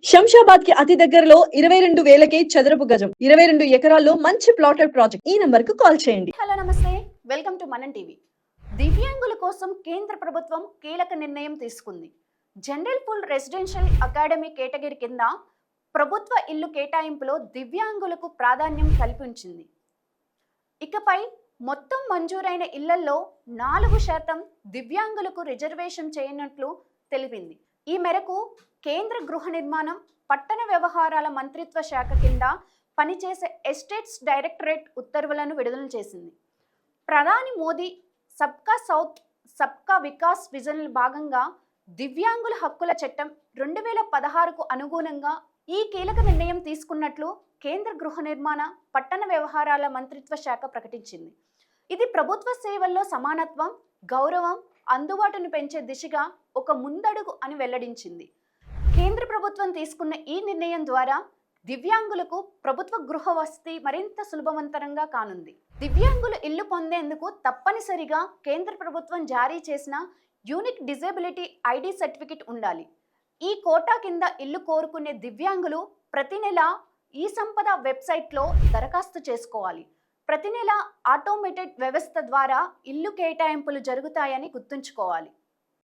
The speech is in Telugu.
శంషాబాద్ కి అతి దగ్గరలో 22,000కే చదరపు గజం 22 ఎకరాల్లో మంచి ప్లాటెడ్ ప్రాజెక్ట్. ఈ నంబర్ కు కాల్ చేయండి. హలో నమస్తే, వెల్కమ్ టు మనం టీవీ. దివ్యాంగుల కోసం కేంద్ర ప్రభుత్వం కీలక నిర్ణయం తీసుకుంది. General pool residential academy category కింద ప్రభుత్వ ఇల్లు కేటాయింపులో దివ్యాంగులకు ప్రాధాన్యం కల్పించింది. ఇకపై మొత్తం మంజూరైన ఇళ్లలో 4% దివ్యాంగులకు రిజర్వేషన్ చేయనున్నట్లు తెలిపింది. ఈ మేరకు కేంద్ర గృహ నిర్మాణం, పట్టణ వ్యవహారాల మంత్రిత్వ శాఖ కింద పనిచేసే ఎస్టేట్స్ డైరెక్టరేట్ ఉత్తర్వులను విడుదల చేసింది. ప్రధాని మోదీ సబ్కా సౌత్ సబ్కా వికాస్ విజన్ భాగంగా దివ్యాంగుల హక్కుల చట్టం 2016కు అనుగుణంగా ఈ కీలక నిర్ణయం తీసుకున్నట్లు కేంద్ర గృహ నిర్మాణ, పట్టణ వ్యవహారాల మంత్రిత్వ శాఖ ప్రకటించింది. ఇది ప్రభుత్వ సేవల్లో సమానత్వం, గౌరవం, అందుబాటును పెంచే దిశగా ఒక ముందడుగు అని వెల్లడించింది. కేంద్ర ప్రభుత్వం తీసుకున్న ఈ నిర్ణయం ద్వారా దివ్యాంగులకు ప్రభుత్వ గృహ వసతి మరింత సులభవంతంగా కానుంది. దివ్యాంగులు ఇల్లు పొందేందుకు తప్పనిసరిగా కేంద్ర ప్రభుత్వం జారీ చేసిన యూనిక్ డిజేబిలిటీ ఐడి సర్టిఫికెట్ ఉండాలి. ఈ కోటా కింద ఇల్లు కోరుకునే దివ్యాంగులు ప్రతి నెల ఈ సంపద వెబ్సైట్లో దరఖాస్తు చేసుకోవాలి. ప్రతి నెల ఆటోమేటెడ్ వ్యవస్థ ద్వారా ఇల్లు కేటాయింపులు జరుగుతాయని గుర్తుంచుకోవాలి.